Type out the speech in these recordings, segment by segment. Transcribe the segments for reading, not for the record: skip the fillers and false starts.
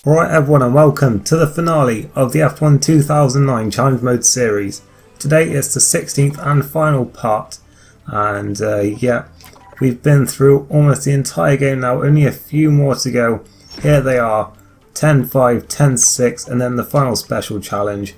Alright everyone, and welcome to the finale of the F1 2009 Challenge Mode series. Today is the 16th and final part, and we've been through almost the entire game now, only a few more to go. Here they are, 10-5, 10-6, and then the final special challenge.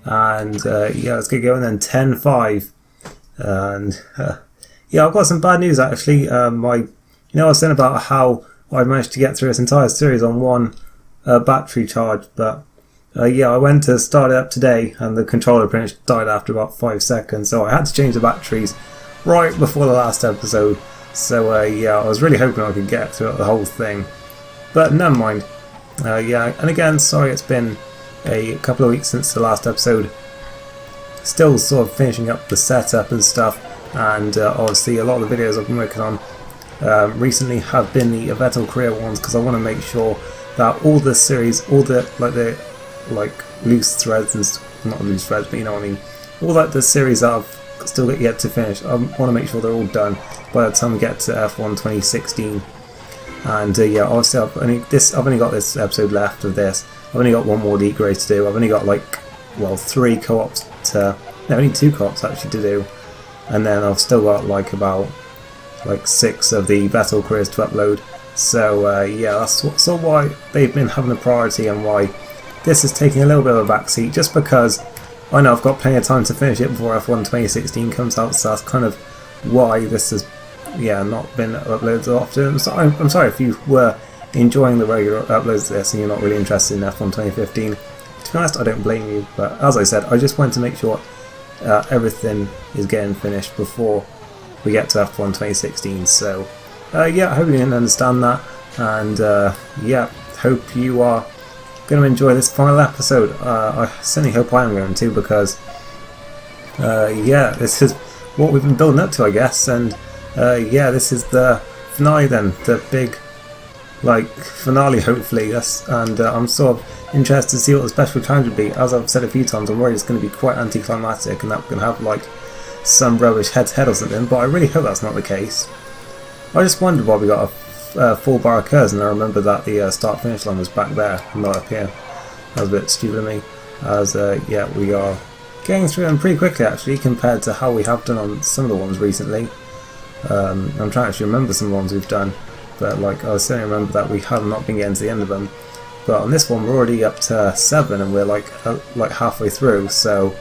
And let's get going then, 10-5. And I've got some bad news actually. I was saying about how I managed to get through this entire series on one battery charge, but I went to start it up today and the controller pretty much died after about 5 seconds, so I had to change the batteries right before the last episode. So I was really hoping I could get through the whole thing, but never mind. And again, sorry it's been a couple of weeks since the last episode. Still sort of finishing up the setup and stuff, and obviously a lot of the videos I've been working on recently have been the Vettel career ones, because I want to make sure that all the series, all the loose threads, and not loose threads, but you know what I mean, all that the series that I've still got yet to finish, I want to make sure they're all done by the time we get to F1 2016. And obviously I've only got this episode left of this. I've only got one more league race to do. I've only got three co-ops only two co-ops actually to do, and then I've still got about 6 of the Vettel careers to upload. So that's sort of why they've been having a priority, and why this is taking a little bit of a backseat, just because I know I've got plenty of time to finish it before F1 2016 comes out. So that's kind of why this has not been uploaded often. So I'm sorry if you were enjoying the regular uploads of this and you're not really interested in F1 2015. To be honest, I don't blame you, but as I said, I just wanted to make sure everything is getting finished before we get to F1 2016. So I hope you can understand that, and hope you are going to enjoy this final episode. I certainly hope I am going to, because this is what we've been building up to, I guess, and this is the finale then, the big finale hopefully. And I'm sort of interested to see what the special challenge would be. As I've said a few times, I'm worried it's going to be quite anticlimactic and that we're going to have some rubbish head-to-head or something, but I really hope that's not the case. I just wondered why we got a full bar of curves, and I remember that the start-finish line was back there, not up here. That was a bit stupid of me, as we are getting through them pretty quickly actually, compared to how we have done on some of the ones recently. I'm trying to actually remember some of the ones we've done, but I certainly remember that we have not been getting to the end of them. But on this one we're already up to 7, and we're halfway through, so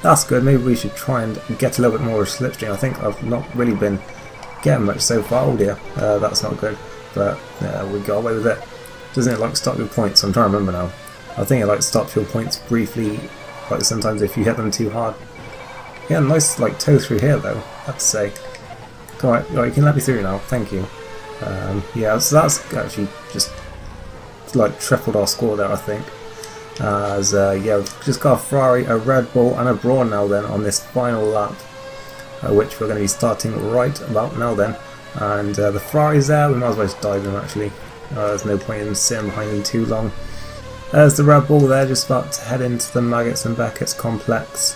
that's good. Maybe we should try and get a little bit more of a slipstream. I think I've not really been getting much so far. Oh dear, that's not good, but we got away with it. Doesn't it stop your points? I'm trying to remember now. I think it stops your points briefly, sometimes if you hit them too hard. Yeah, nice toe through here though, I have to say. Alright, you can let me through now, thank you. So that's actually just tripled our score there, I think. As we've just got a Ferrari, a Red Bull and a Brawn now then on this final lap, which we're going to be starting right about now then. And the Ferrari's there, we might as well just dive in actually. There's no point in sitting behind them too long. There's the Red Bull there, just about to head into the Maggots and Beckett's complex.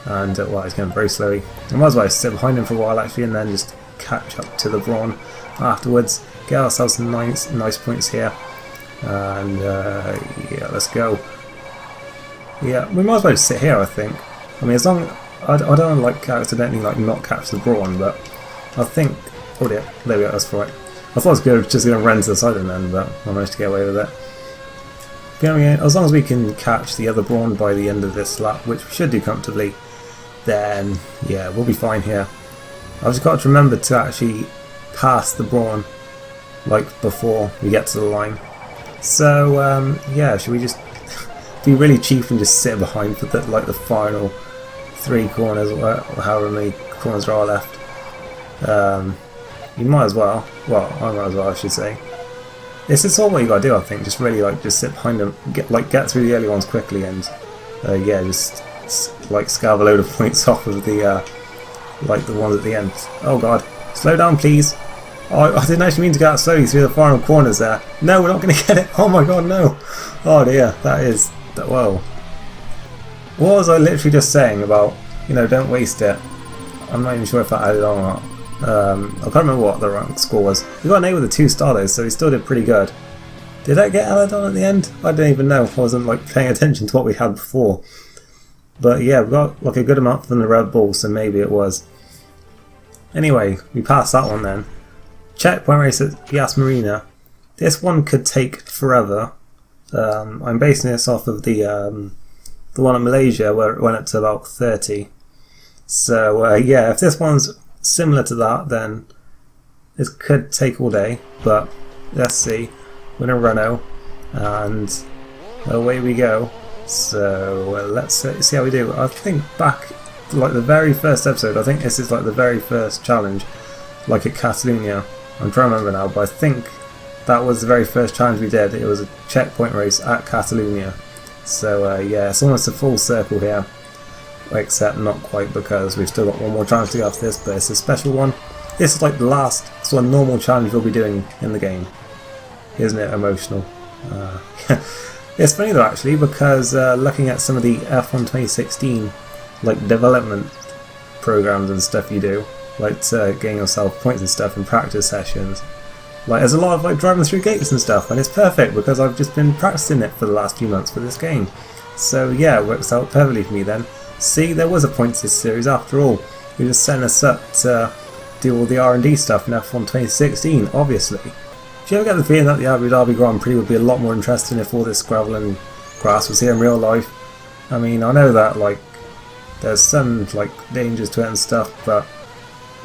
And he's going very slowly. I might as well sit behind him for a while actually, and then just catch up to the Brawn afterwards. Get ourselves some nice points here. And let's go. Yeah, we might as well just sit here, I think. I mean, as long I don't accidentally not catch the Brawn, but I think. Oh dear, there we go. That's right. I thought I was just going to run to the side and then, but I managed to get away with it. As long as we can catch the other Brawn by the end of this lap, which we should do comfortably, then we'll be fine here. I've just got to remember to actually pass the Brawn before we get to the line. So should we just be really cheap and just sit behind for the final 3 corners, or however many corners there are left? You might as well. Well, I might as well, I should say. This is all what you gotta do, I think. Just really just sit behind them, get through the early ones quickly, and just scab a load of points off of the the ones at the end. Oh god, slow down please. Oh, I didn't actually mean to go out slowly through the final corners there. No, we're not going to get it. Oh my god, no. Oh dear, whoa. What was I literally just saying about, don't waste it? I'm not even sure if that added on or not. I can't remember what the rank score was. We got an 8 with a 2 star though, so we still did pretty good. Did I get Aladon at the end? I don't even know. I wasn't like paying attention to what we had before. But yeah, we got like a good amount from the Red Bull, so maybe it was. Anyway, we passed that one then. Checkpoint race at Yas Marina. This one could take forever. I'm basing this off of the one in Malaysia where it went up to about 30. So yeah, if this one's similar to that, then this could take all day. But let's see. We're in a Renault, and away we go. So let's see how we do. I think back like the very first episode, I think this is like the very first challenge, like at Catalunya. I'm trying to remember now, but I think that was the very first challenge we did. It was a checkpoint race at Catalunya. So yeah, it's almost a full circle here, except not quite, because we've still got one more challenge to go after this, but it's a special one. This is like the last sort of normal challenge we'll be doing in the game. Isn't it emotional? It's funny though actually, because looking at some of the F1 2016 like development programs and stuff you do, like to gain yourself points and stuff in practice sessions, like there's a lot of like driving through gates and stuff, and it's perfect because I've just been practicing it for the last few months for this game. So yeah, it works out perfectly for me then. See, there was a points this series after all. You just sent us up to do all the R&D stuff in F1 2016, obviously. Do you ever get the feeling that the Abu Dhabi Grand Prix would be a lot more interesting if all this gravel and grass was here in real life? I mean, I know that like there's some like dangers to it and stuff, but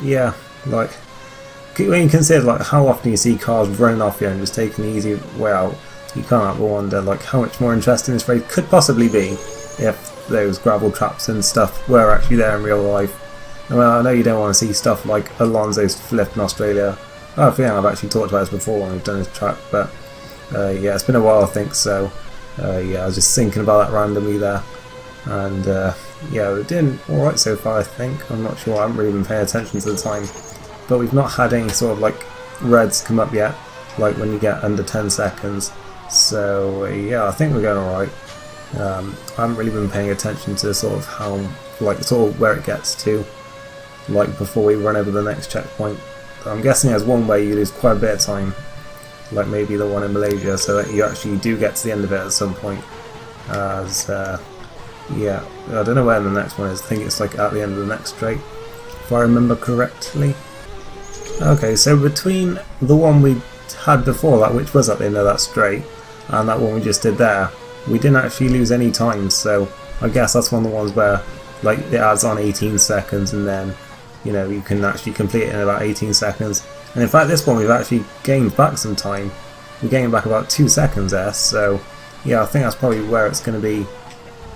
yeah, like when you consider like how often you see cars running off here and just taking the easy way out, you can't help but wonder like how much more interesting this race could possibly be if those gravel traps and stuff were actually there in real life. Well, I know you don't want to see stuff like Alonso's flip in Australia. I think I've actually talked about this before when we've done this track, but yeah, it's been a while I think, so yeah, I was just thinking about that randomly there, and yeah, we're doing alright so far I think. I'm not sure, I haven't really been paying attention to the time, but we've not had any sort of like reds come up yet, like when you get under 10 seconds, so yeah, I think we're going alright. I haven't really been paying attention to sort of how, like sort of where it gets to, like before we run over the next checkpoint. I'm guessing there's one way you lose quite a bit of time, like maybe the one in Malaysia, so that you actually do get to the end of it at some point. As yeah, I don't know where the next one is. I think it's like at the end of the next straight, if I remember correctly. Okay, so between the one we had before that, which was at the end of that straight, and that one we just did there, we didn't actually lose any time, so I guess that's one of the ones where like it adds on 18 seconds and then, you know, you can actually complete it in about 18 seconds. And in fact this one we've actually gained back some time. We gained back about 2 seconds there, so yeah, I think that's probably where it's going to be.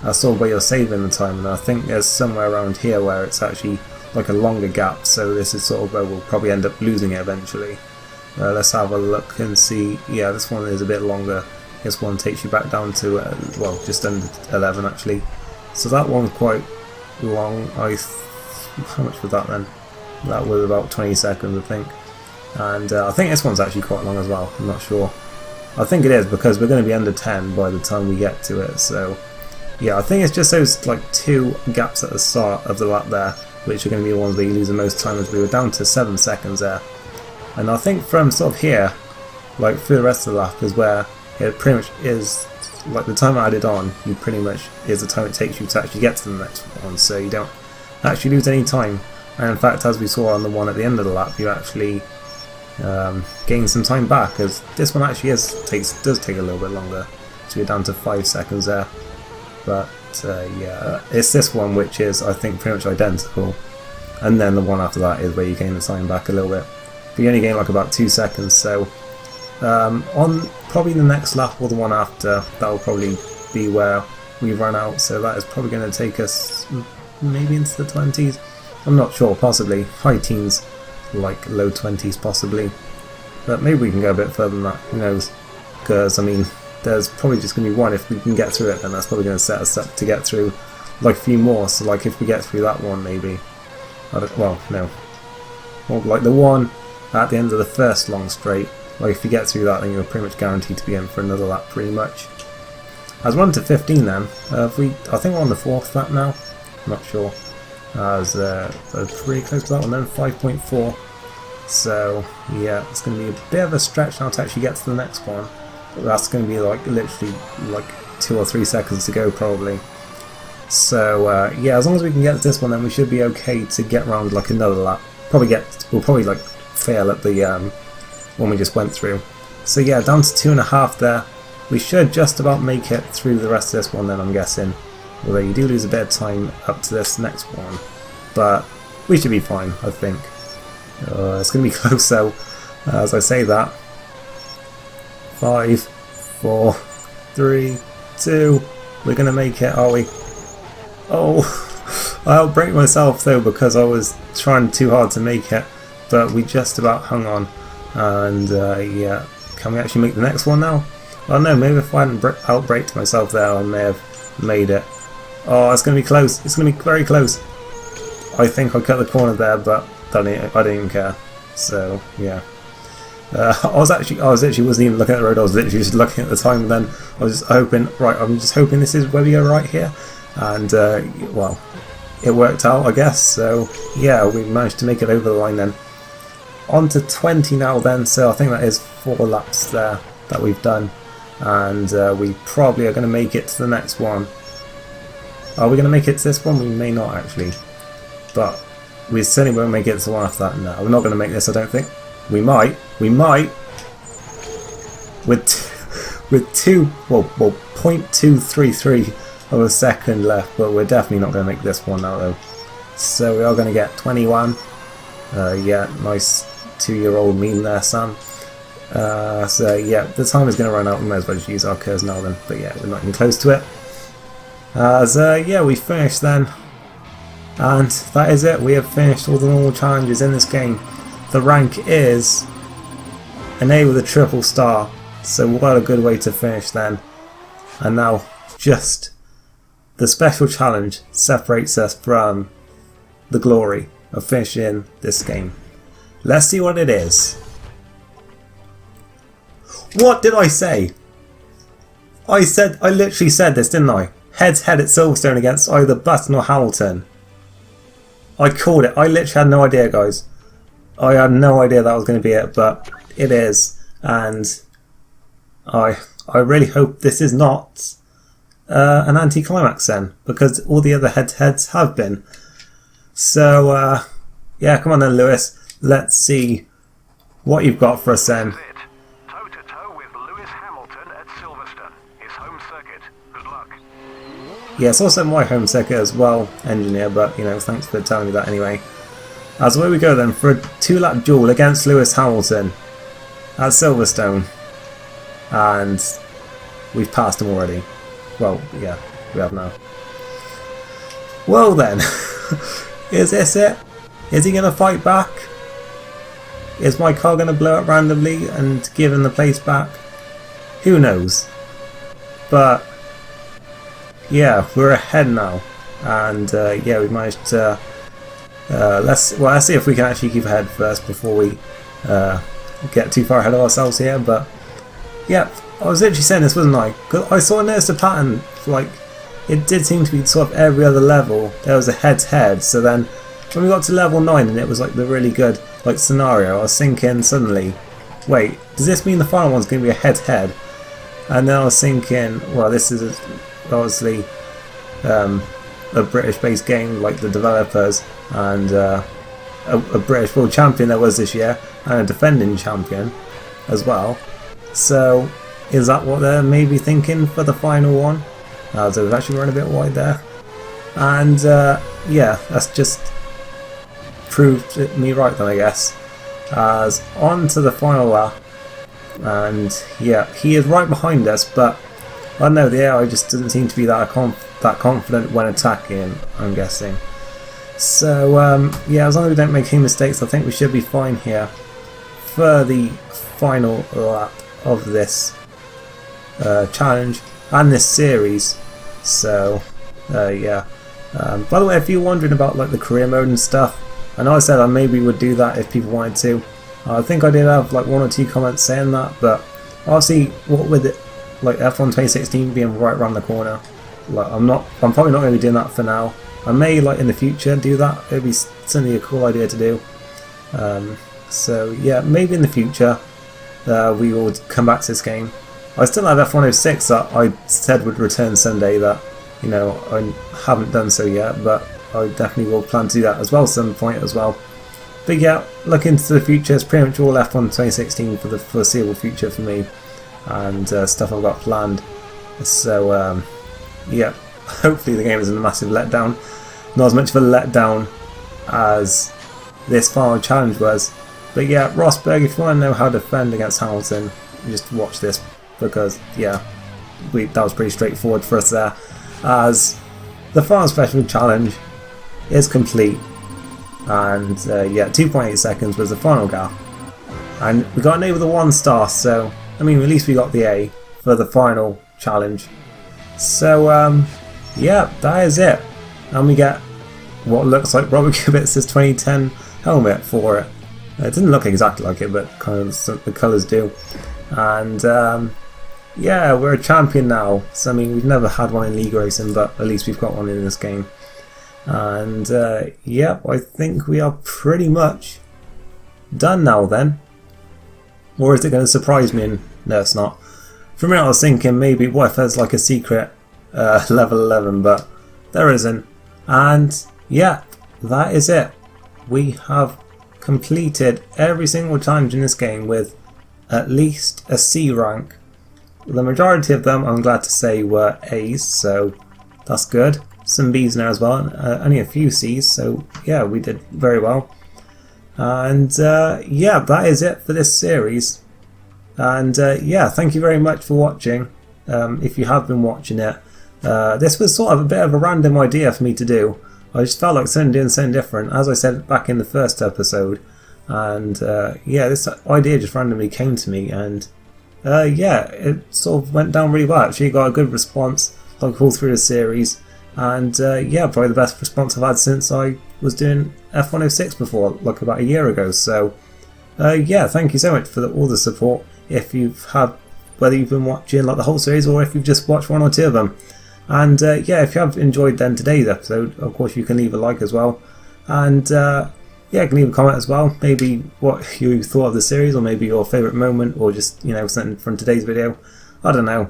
That's sort of where you're saving the time, and I think there's somewhere around here where it's actually like a longer gap, so this is sort of where we'll probably end up losing it eventually. Let's have a look and see. Yeah, this one is a bit longer. This one takes you back down to, well, just under 11 actually. So that one's quite long. How much was that then? That was about 20 seconds I think. And I think this one's actually quite long as well, I'm not sure. I think it is, because we're going to be under 10 by the time we get to it, so yeah, I think it's just those like 2 gaps at the start of the lap there, which are going to be the ones where you lose the most time, as we were down to 7 seconds there. And I think from sort of here, like through the rest of the lap, is where it pretty much is, like the time I added on, you pretty much is the time it takes you to actually get to the next one, so you don't actually lose any time. And in fact, as we saw on the one at the end of the lap, you actually gain some time back, as this one actually does take a little bit longer, so you're down to 5 seconds there. But yeah, it's this one which is, I think, pretty much identical, and then the one after that is where you gain the time back a little bit, but you only gain like about 2 seconds. So on probably the next lap or the one after, that will probably be where we run out, so that is probably going to take us maybe into the 20s, I'm not sure, possibly high teens, like low 20s possibly, but maybe we can go a bit further than that, who knows, because I mean there's probably just going to be one. If we can get through it, then that's probably going to set us up to get through like a few more, so like if we get through that one maybe, well no, or like the one at the end of the first long straight, like if you get through that then you're pretty much guaranteed to be in for another lap pretty much. As we're on to 15 then, I think we're on the 4th lap now, I'm not sure, as pretty close to that one then, 5.4, so yeah, it's going to be a bit of a stretch now to actually get to the next one, that's going to be like literally like 2 or 3 seconds to go probably. So yeah, as long as we can get to this one, then we should be okay to get around like another lap. We'll probably like fail at the one we just went through. So yeah, down to 2.5 there. We should just about make it through the rest of this one then, I'm guessing. Although you do lose a bit of time up to this next one, but we should be fine, I think. It's going to be close though, as I say that. 5, 4, 3, 2. We're going to make it, are we? Oh, I outbraked myself though because I was trying too hard to make it, but we just about hung on. And yeah, can we actually make the next one now? Oh no, maybe if I hadn't outbraked myself there, I may have made it. Oh, it's going to be close. It's going to be very close. I think I cut the corner there, but I didn't even care. So yeah. I was literally wasn't even looking at the road. I was literally just looking at the time. And then I was just hoping. Right, I'm just hoping this is where we go right here. And well, it worked out, I guess. So yeah, we managed to make it over the line then. On to 20 now then. So I think that is 4 laps there that we've done, and we probably are going to make it to the next one. Are we going to make it to this one? We may not actually, but we certainly won't make it to the one after that. No, we're not going to make this, I don't think. We might with 0.233 of a second left, but we're definitely not going to make this one now though. So we are going to get 21. Yeah, nice 2-year-old meme there, Sam. So yeah, the time is going to run out. We might as well just use our curves now then, but yeah, we're not even close to it. So yeah, we finished then, and that is it. We have finished all the normal challenges in this game. The rank is an A with a triple star, so what a good way to finish then. And now just the special challenge separates us from the glory of finishing this game. Let's see what it is. What did I say? I literally said this, didn't I? Head to head at Silverstone against either Button or Hamilton. I called it. I literally had no idea, guys. I had no idea that was going to be it, but it is. And I really hope this is not an anticlimax then, because all the other head-to-heads have been. So, yeah, come on then, Lewis. Let's see what you've got for us then. Toe-to-toe with Lewis Hamilton at Silverstone, his home circuit. Good luck. Yeah, it's also my home circuit as well, engineer, but, you know, thanks for telling me that anyway. As away we go then for a 2-lap duel against Lewis Hamilton at Silverstone. And we've passed him already. Well, yeah, we have now. Well then, is this it? Is he going to fight back? Is my car going to blow up randomly and give him the place back? Who knows? But yeah, we're ahead now, and yeah, we managed to. Let's see if we can actually keep ahead first before we get too far ahead of ourselves here. But yeah, I was literally saying this, wasn't I? 'Cause I sort of noticed a pattern. Like, it did seem to be sort of every other level there was a head-to-head. So then when we got to level 9 and it was like the really good like scenario, I was thinking suddenly, wait, does this mean the final one's going to be a head-to-head? And then I was thinking, well, this is obviously a British-based game, like the developers, and a British world champion there was this year, and a defending champion as well. So is that what they're maybe thinking for the final one? So we've actually run a bit wide there, and yeah, that's just proved me right then, I guess. As on to the final lap, and yeah, he is right behind us, but I don't know, the AI just doesn't seem to be that confident when attacking, I'm guessing. So yeah, as long as we don't make any mistakes, I think we should be fine here for the final lap of this challenge and this series. So yeah, by the way, if you're wondering about like the career mode and stuff, I know I said I maybe would do that if people wanted to. I think I did have like 1 or 2 comments saying that, but obviously what with it, like F1 2016 being right around the corner, like I'm probably not going to be doing that for now. I may like in the future do that. It'd be certainly a cool idea to do. So yeah, maybe in the future we will come back to this game. I still have F106 that I said would return someday that, you know, I haven't done so yet, but I definitely will plan to do that as well some point as well. But yeah, looking into the future, it's pretty much all F1 2016 for the foreseeable future for me, and stuff I've got planned. So yeah, hopefully the game isn't a massive letdown. Not as much of a letdown as this final challenge was. But yeah, Rosberg, if you want to know how to defend against Hamilton, just watch this, because yeah, that was pretty straightforward for us there. As the final special challenge is complete, and yeah, 2.8 seconds was the final gap, and we got an A with a 1 star, so I mean at least we got the A for the final challenge. So yeah, that is it, and we get what looks like Robert Kubica's 2010 helmet for it. It didn't look exactly like it, but kind of the colours do. And yeah, we're a champion now. So I mean, we've never had one in League Racing, but at least we've got one in this game. And yeah, I think we are pretty much done now then. Or is it going to surprise me? And no, it's not. For a minute I was thinking maybe what if there's like a secret level 11, but there isn't. And yeah, that is it. We have completed every single challenge in this game with at least a C rank. The majority of them, I'm glad to say, were A's, so that's good. Some B's now as well, and only a few C's, so yeah, we did very well. And yeah, that is it for this series. And yeah, thank you very much for watching, if you have been watching it. This was sort of a bit of a random idea for me to do. I just felt like doing something different, as I said back in the first episode. And yeah, this idea just randomly came to me, and yeah, it sort of went down really well. Actually got a good response like all through the series, and yeah, probably the best response I've had since I was doing F106 before, like about a year ago. So yeah, thank you so much for all the support. If you've had, whether you've been watching like the whole series or if you've just watched one or two of them. And yeah, if you have enjoyed then today's episode, of course you can leave a like as well. And yeah, you can leave a comment as well, maybe what you thought of the series, or maybe your favourite moment, or just, you know, something from today's video. I don't know.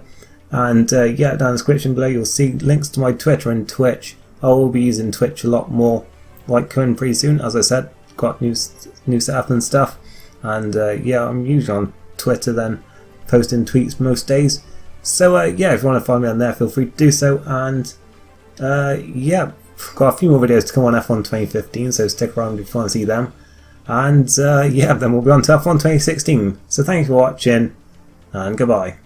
And yeah, down in the description below you'll see links to my Twitter and Twitch. I will be using Twitch a lot more, like coming pretty soon. As I said, got new setup and stuff. And yeah, I'm usually on Twitter then, posting tweets most days. So yeah, if you want to find me on there, feel free to do so. And yeah, got a few more videos to come on F1 2015, so stick around if you want to see them. And yeah, then we'll be on to F1 2016. So thanks for watching, and goodbye.